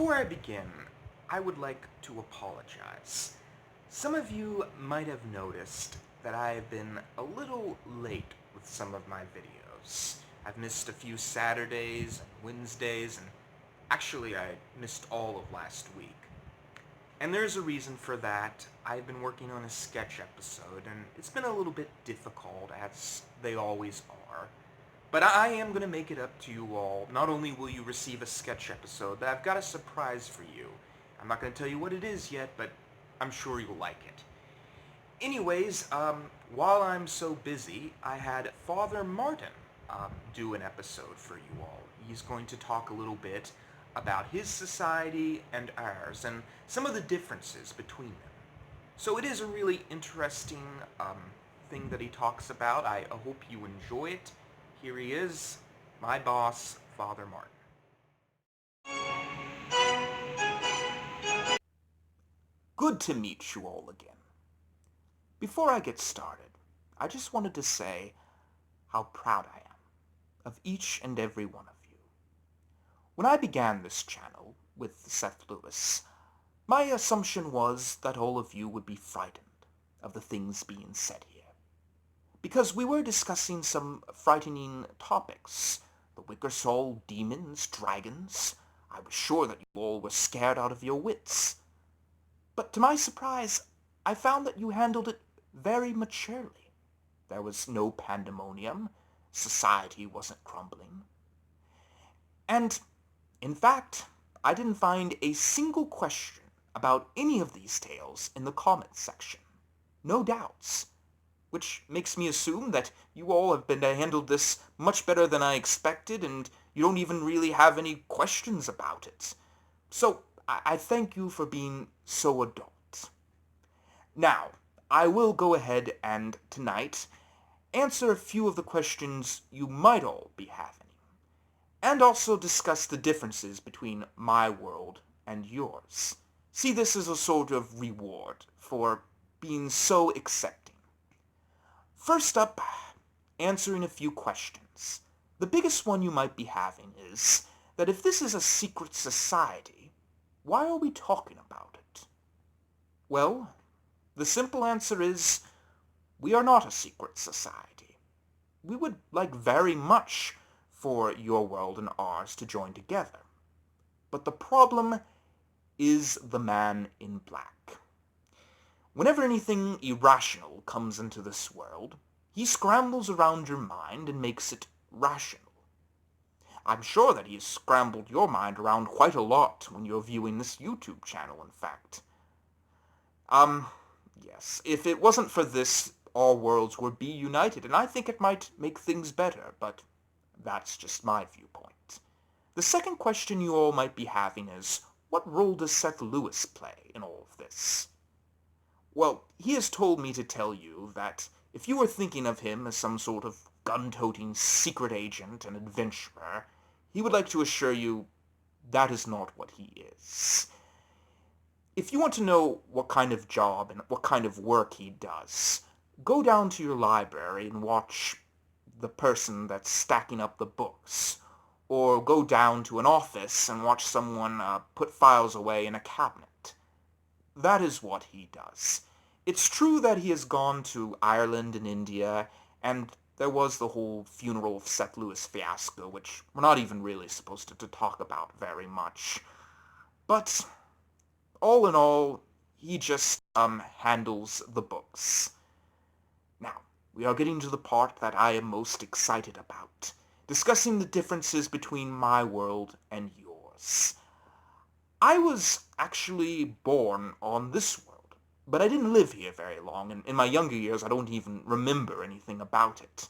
Before I begin, I would like to apologize. Some of you might have noticed that I have been a little late with some of my videos. I've missed a few Saturdays and Wednesdays, and actually I missed all of last week. And there's a reason for that. I've been working on a sketch episode, and it's been a little bit difficult, as they always are. But I am going to make it up to you all. Not only will you receive a sketch episode, but I've got a surprise for you. I'm not going to tell you what it is yet, but I'm sure you'll like it. Anyways, while I'm so busy, I had Father Martin do an episode for you all. He's going to talk a little bit about his society and ours, and some of the differences between them. So it is a really interesting thing that he talks about. I hope you enjoy it. Here he is, my boss, Father Martin. Good to meet you all again. Before I get started, I just wanted to say how proud I am of each and every one of you. When I began this channel with Seth Lewis, my assumption was that all of you would be frightened of the things being said here. Because we were discussing some frightening topics. The Wickersall, demons, dragons. I was sure that you all were scared out of your wits. But to my surprise, I found that you handled it very maturely. There was no pandemonium. Society wasn't crumbling. And, in fact, I didn't find a single question about any of these tales in the comments section. No doubts. Which makes me assume that you all have handled this much better than I expected, and you don't even really have any questions about it. So, I thank you for being so adult. Now, I will go ahead and, tonight, answer a few of the questions you might all be having, and also discuss the differences between my world and yours. See this as a sort of reward for being so accepting. First up, answering a few questions. The biggest one you might be having is that if this is a secret society, why are we talking about it? Well, the simple answer is, we are not a secret society. We would like very much for your world and ours to join together. But the problem is the man in black. Whenever anything irrational comes into this world, he scrambles around your mind and makes it rational. I'm sure that he has scrambled your mind around quite a lot when you're viewing this YouTube channel, in fact. Yes, if it wasn't for this, all worlds would be united, and I think it might make things better, but that's just my viewpoint. The second question you all might be having is, what role does Seth Lewis play in all of this? Well, he has told me to tell you that if you were thinking of him as some sort of gun-toting secret agent and adventurer, he would like to assure you that is not what he is. If you want to know what kind of job and what kind of work he does, go down to your library and watch the person that's stacking up the books, or go down to an office and watch someone put files away in a cabinet. That is what he does. It's true that he has gone to Ireland and India, and there was the whole funeral of Seth Lewis fiasco, which we're not even really supposed to talk about very much. But, all in all, he just, handles the books. Now, we are getting to the part that I am most excited about, discussing the differences between my world and yours. I was actually born on this world, but I didn't live here very long, and in my younger years I don't even remember anything about it.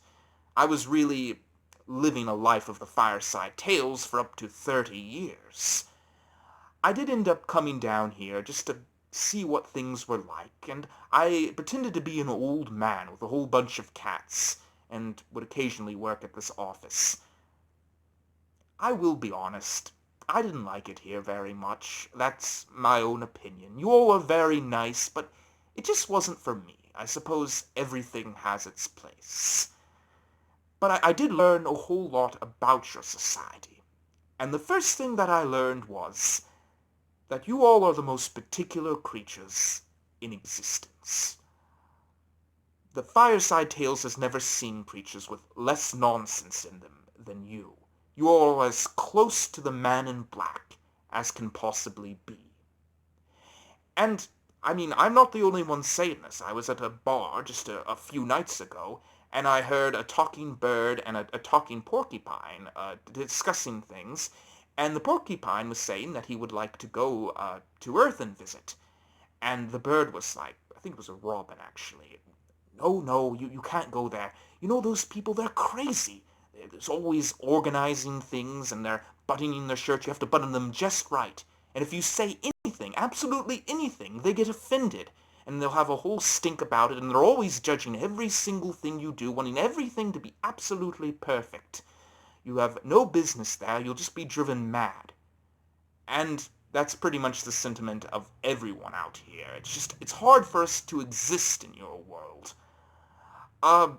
I was really living a life of the Fireside Tales for up to 30 years. I did end up coming down here just to see what things were like, and I pretended to be an old man with a whole bunch of cats, and would occasionally work at this office. I will be honest, I didn't like it here very much. That's my own opinion. You all are very nice, but it just wasn't for me. I suppose everything has its place. But I did learn a whole lot about your society. And the first thing that I learned was that you all are the most particular creatures in existence. The Fireside Tales has never seen creatures with less nonsense in them than you. You are as close to the man in black as can possibly be. And, I mean, I'm not the only one saying this. I was at a bar just a few nights ago, and I heard a talking bird and a talking porcupine discussing things, and the porcupine was saying that he would like to go to Earth and visit. And the bird was like, I think it was a robin actually. No, no, you can't go there. You know those people, they're crazy. There's always organizing things and they're buttoning their shirts. You have to button them just right. And if you say anything, absolutely anything, they get offended. And they'll have a whole stink about it, and they're always judging every single thing you do, wanting everything to be absolutely perfect. You have no business there, you'll just be driven mad. And that's pretty much the sentiment of everyone out here. It's hard for us to exist in your world. Uh,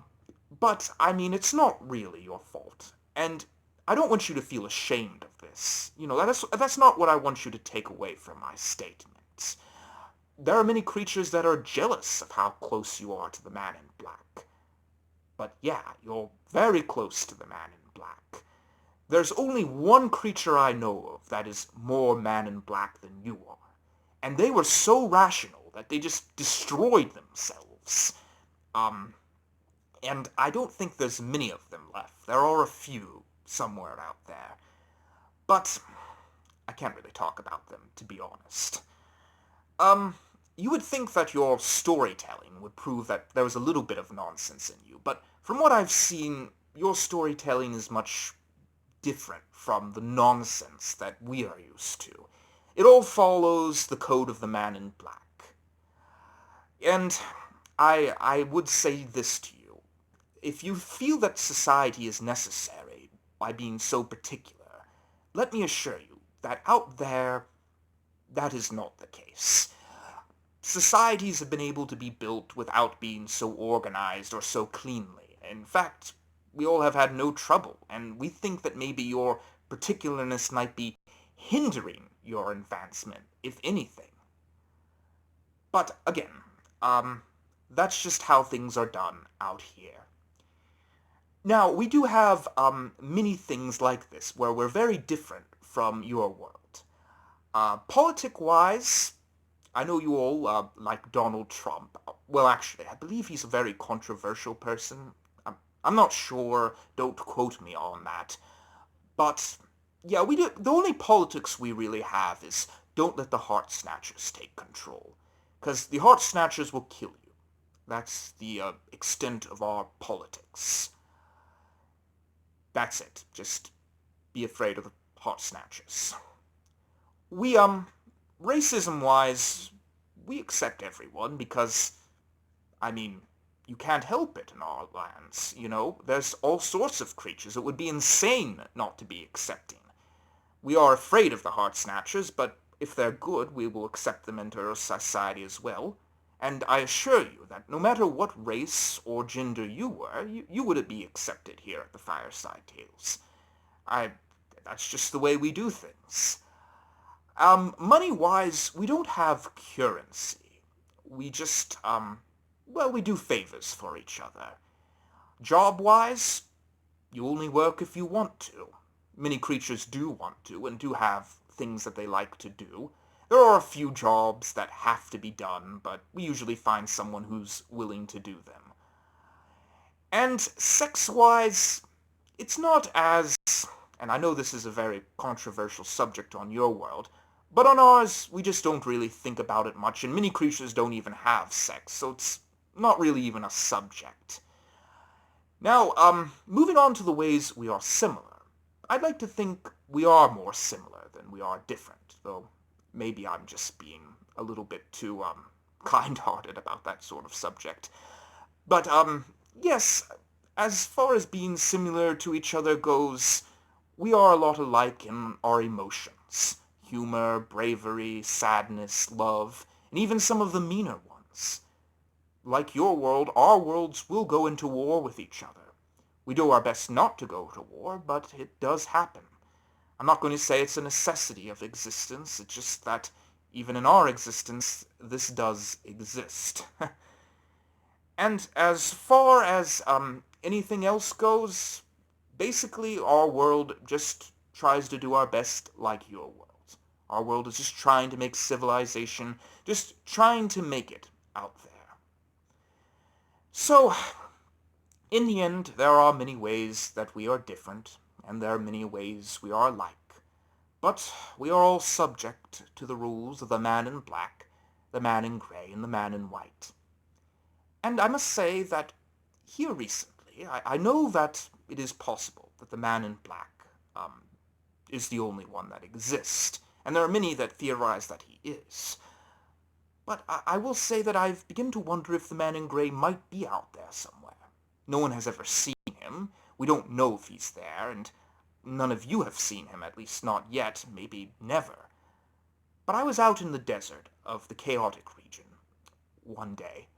but, I mean, it's not really your fault. And I don't want you to feel ashamed of this. You know, that's not what I want you to take away from my statements. There are many creatures that are jealous of how close you are to the man in black. But yeah, you're very close to the man in black. There's only one creature I know of that is more man in black than you are. And they were so rational that they just destroyed themselves. Um, and I don't think there's many of them left. There are a few somewhere out there. But I can't really talk about them, to be honest. Um, you would think that your storytelling would prove that there was a little bit of nonsense in you, but from what I've seen, your storytelling is much different from the nonsense that we are used to. It all follows the code of the man in black. And I would say this to you. If you feel that society is necessary by being so particular, let me assure you that out there, that is not the case. Societies have been able to be built without being so organized or so cleanly. In fact, we all have had no trouble, and we think that maybe your particularness might be hindering your advancement, if anything. But again, that's just how things are done out here. Now, we do have many things like this where we're very different from your world. Politic-wise, I know you all like Donald Trump. Well, actually, I believe he's a very controversial person. I'm not sure. Don't quote me on that. But yeah, we do. The only politics we really have is don't let the heart snatchers take control, because the heart snatchers will kill you. That's the extent of our politics. That's it. Just be afraid of the heart snatchers. We racism-wise, we accept everyone because, I mean, you can't help it in our lands, you know? There's all sorts of creatures. It would be insane not to be accepting. We are afraid of the heart snatchers, but if they're good, we will accept them into our society as well. And I assure you that no matter what race or gender you were, you would be accepted here at the Fireside Tales. I, that's just the way we do things. Money-wise, we don't have currency. We just, well, we do favors for each other. Job-wise, you only work if you want to. Many creatures do want to, and do have things that they like to do. There are a few jobs that have to be done, but we usually find someone who's willing to do them. And sex-wise, it's not as, and I know this is a very controversial subject on your world, but on ours, we just don't really think about it much, and many creatures don't even have sex, so it's not really even a subject. Now, moving on to the ways we are similar. I'd like to think we are more similar than we are different, though maybe I'm just being a little bit too, kind-hearted about that sort of subject. But, yes, as far as being similar to each other goes, we are a lot alike in our emotions. Humor, bravery, sadness, love, and even some of the meaner ones. Like your world, our worlds will go into war with each other. We do our best not to go to war, but it does happen. I'm not going to say it's a necessity of existence, it's just that even in our existence, this does exist. And as far as anything else goes, basically our world just tries to do our best like your world. Our world is just trying to make civilization, just trying to make it out there. So, in the end, there are many ways that we are different, and there are many ways we are alike. But we are all subject to the rules of the man in black, the man in gray, and the man in white. And I must say that here recently, I know that it is possible that the man in black is the only one that exists, and there are many that theorize that he is. But I will say that I've begun to wonder if the man in gray might be out there somewhere. No one has ever seen him. We don't know if he's there, and none of you have seen him, at least not yet, maybe never. But I was out in the desert of the chaotic region one day.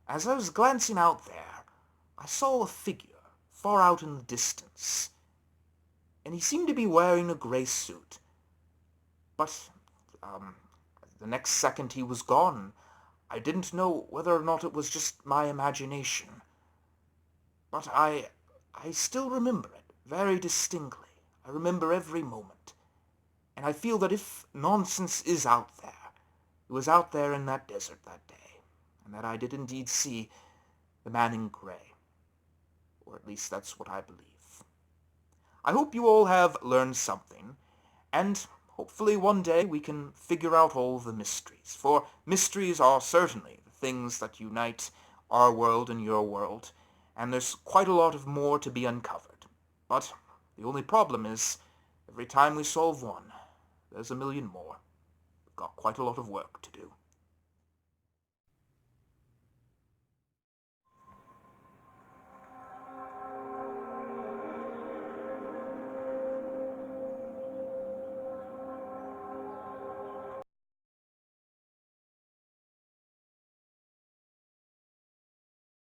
As I was glancing out there, I saw a figure far out in the distance, and he seemed to be wearing a gray suit. But, the next second he was gone. I didn't know whether or not it was just my imagination. But I still remember it very distinctly. I remember every moment. And I feel that if nonsense is out there, it was out there in that desert that day, and that I did indeed see the man in gray. Or at least that's what I believe. I hope you all have learned something, and hopefully one day we can figure out all the mysteries, for mysteries are certainly the things that unite our world and your world, and there's quite a lot of more to be uncovered. But the only problem is, every time we solve one, there's a million more. We've got quite a lot of work to do.